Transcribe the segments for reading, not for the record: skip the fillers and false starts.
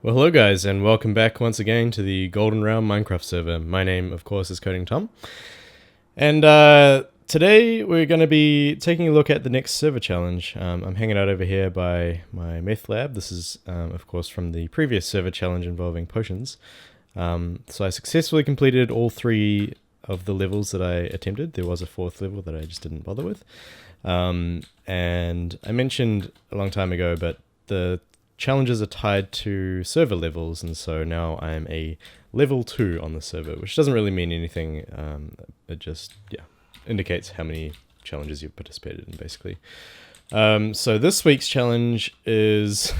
Well, hello guys, and welcome back once again to the Golden Realm Minecraft server. My name, of course, is Coding Tom. And today we're going to be taking a look at the next server challenge. I'm hanging out over here by my meth lab. This is, of course, from the previous server challenge involving potions. So I successfully completed all 3 of the levels that I attempted. There was a 4th level that I just didn't bother with. And I mentioned a long time ago, but the challenges are tied to server levels, and so now I'm a level 2 on the server, which doesn't really mean anything. It just indicates how many challenges you've participated in, basically. So this week's challenge is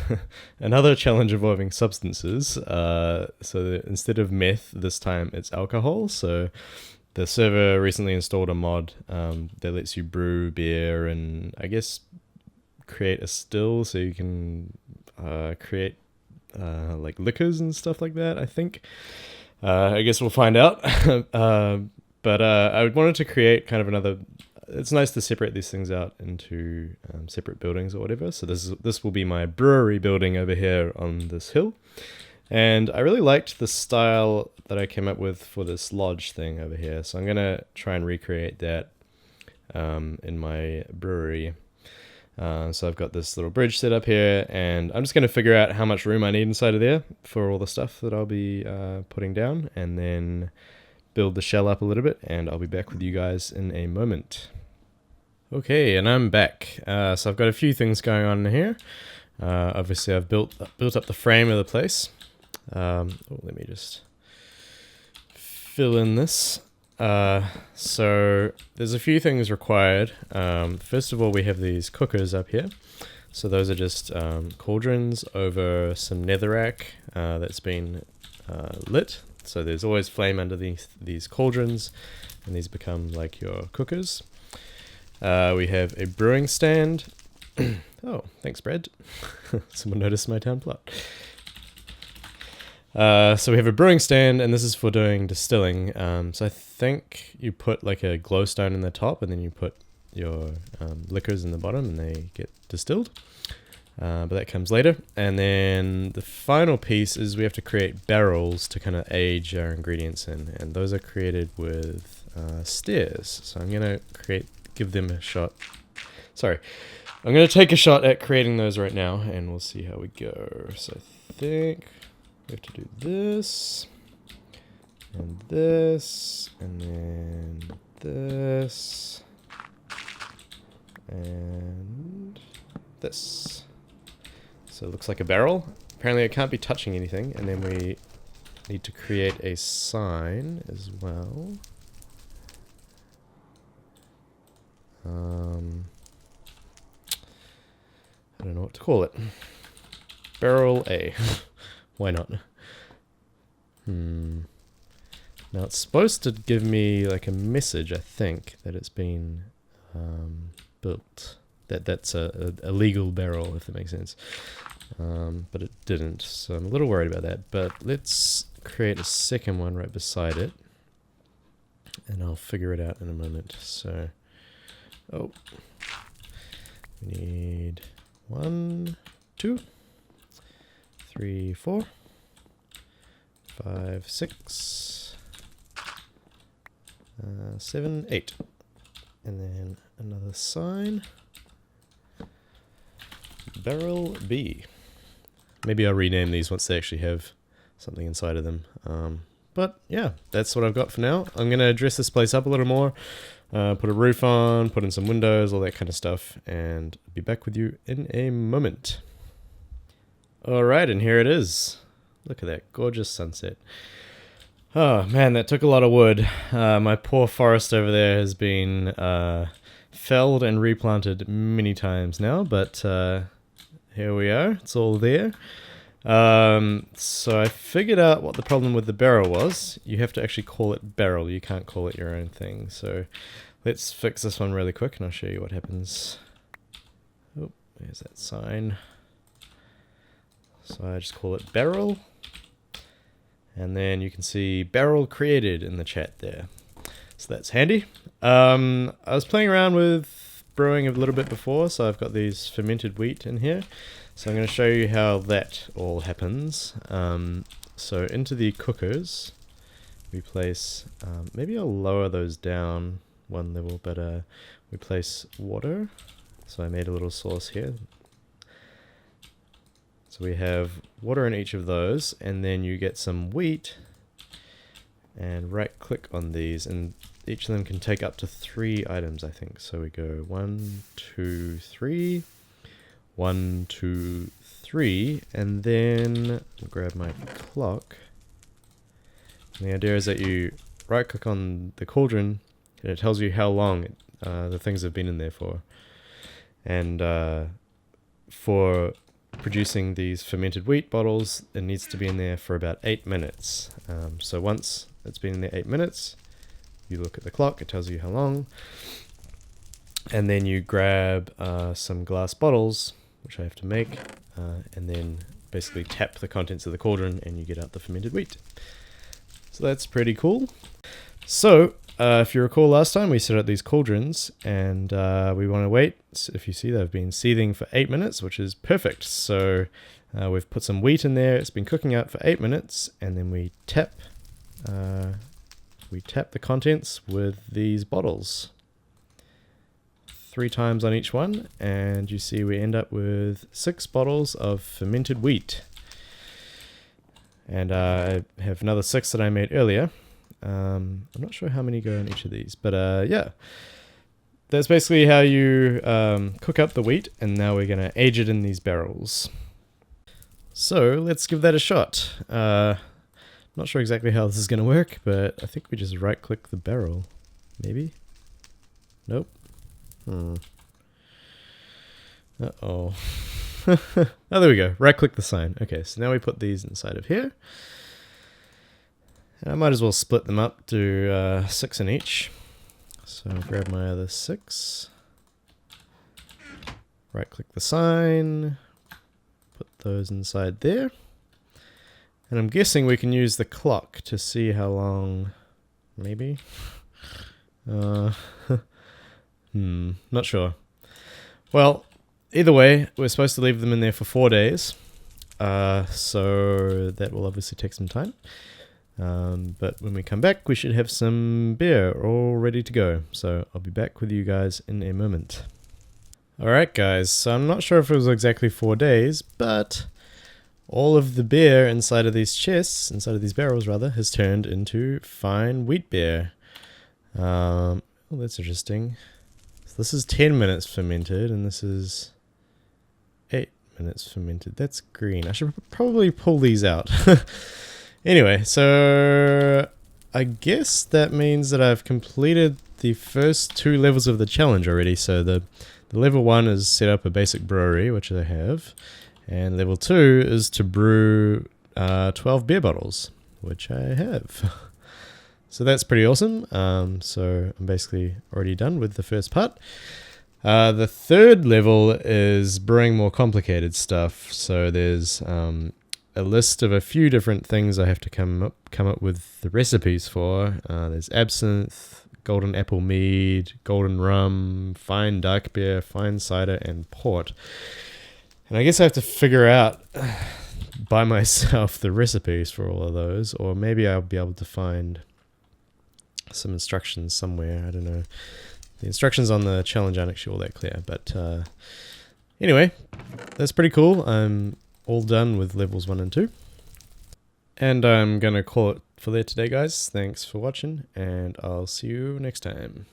another challenge involving substances. So instead of meth, this time it's alcohol. So the server recently installed a mod that lets you brew beer and I guess create a still, so you can create like liquors and stuff like that, I think. I guess we'll find out. But I wanted to create kind of another... It's nice to separate these things out into separate buildings or whatever. So this will be my brewery building over here on this hill. And I really liked the style that I came up with for this lodge thing over here. So I'm going to try and recreate that in my brewery. So I've got this little bridge set up here, and I'm just going to figure out how much room I need inside of there for all the stuff that I'll be putting down, and then build the shell up a little bit, and I'll be back with you guys in a moment. Okay, and I'm back. So I've got a few things going on here. Obviously I've built up the frame of the place. Let me just fill in this. So there's a few things required. First of all, we have these cookers up here. So those are just cauldrons over some netherrack that's been lit. So there's always flame under these cauldrons, and these become like your cookers. We have a brewing stand. Oh, thanks, Brad. Someone noticed my town plot. So we have a brewing stand, and this is for doing distilling. So I think you put like a glowstone in the top, and then you put your liquors in the bottom, and they get distilled. But that comes later. And then the final piece is we have to create barrels to kind of age our ingredients in, and those are created with stairs. So I'm gonna give them a shot. Sorry, I'm gonna take a shot at creating those right now, and we'll see how we go. So I think we have to do this, and this, and then this, and this. So it looks like a barrel. Apparently it can't be touching anything, and then we need to create a sign as well. I don't know what to call it. Barrel A. Why not? Now it's supposed to give me like a message, I think, that it's been built. That's a legal barrel, if that makes sense. But it didn't, so I'm a little worried about that. But let's create a second one right beside it, and I'll figure it out in a moment. So, we need 1, 2, 3, 4, 5, 6, 7, 8, and then another sign. Barrel B. Maybe I'll rename these once they actually have something inside of them. But yeah, that's what I've got for now. I'm going to dress this place up a little more, put a roof on, put in some windows, all that kind of stuff, and be back with you in a moment. Alright, and here it is. Look at that gorgeous sunset. Oh man, that took a lot of wood. My poor forest over there has been felled and replanted many times now, but here we are, it's all there. So I figured out what the problem with the barrel was. You have to actually call it barrel, you can't call it your own thing. So let's fix this one really quick and I'll show you what happens. Oh, there's that sign. So I just call it barrel. And then you can see barrel created in the chat there. So that's handy. I was playing around with brewing a little bit before, so I've got these fermented wheat in here. So I'm going to show you how that all happens. So into the cookers, we place, maybe I'll lower those down one level, but we place water. So I made a little sauce here. So we have water in each of those, and then you get some wheat, and right click on these, and each of them can take up to 3 items, I think. So we go 1, 2, 3, 1, 2, 3, and then I'll grab my clock. And the idea is that you right click on the cauldron, and it tells you how long the things have been in there for. And for producing these fermented wheat bottles, it needs to be in there for about 8 minutes. So once it's been in there 8 minutes, you look at the clock, it tells you how long, and then you grab some glass bottles, which I have to make, and then basically tap the contents of the cauldron and you get out the fermented wheat. So that's pretty cool. So if you recall last time, we set up these cauldrons, and we want to wait. So if you see, they've been seething for 8 minutes, which is perfect. So we've put some wheat in there. It's been cooking out for 8 minutes, and then we tap the contents with these bottles 3 times on each one, and you see we end up with 6 bottles of fermented wheat. And I have another 6 that I made earlier. I'm not sure how many go in each of these, but yeah, that's basically how you cook up the wheat, and now we're going to age it in these barrels. So let's give that a shot. Not sure exactly how this is going to work, but I think we just right click the barrel. Maybe? Nope. Uh-oh. Oh, there we go. Right click the sign. Okay, so now we put these inside of here. And I might as well split them up to 6 in each. So I'll grab my other 6. Right click the sign. Put those inside there. And I'm guessing we can use the clock to see how long, maybe? Not sure. Well, either way, we're supposed to leave them in there for 4 days. So that will obviously take some time. But when we come back, we should have some beer all ready to go. So I'll be back with you guys in a moment. Alright guys, so I'm not sure if it was exactly 4 days, but all of the beer inside of these chests, inside of these barrels rather, has turned into fine wheat beer. Oh, that's interesting. So this is 10 minutes fermented, and this is 8 minutes fermented. That's green. I should probably pull these out. Anyway, so I guess that means that I've completed the first 2 levels of the challenge already. So the level 1 is set up a basic brewery, which I have. And level 2 is to brew 12 beer bottles, which I have. So that's pretty awesome. So I'm basically already done with the first part. The third level is brewing more complicated stuff. So there's a list of a few different things I have to come up with the recipes for. There's absinthe, golden apple mead, golden rum, fine dark beer, fine cider, and port. And I guess I have to figure out by myself the recipes for all of those, or maybe I'll be able to find some instructions somewhere. I don't know. The instructions on the challenge aren't actually all that clear, but anyway, that's pretty cool. I'm all done with levels 1 and 2. And I'm going to call it for there today, guys. Thanks for watching, and I'll see you next time.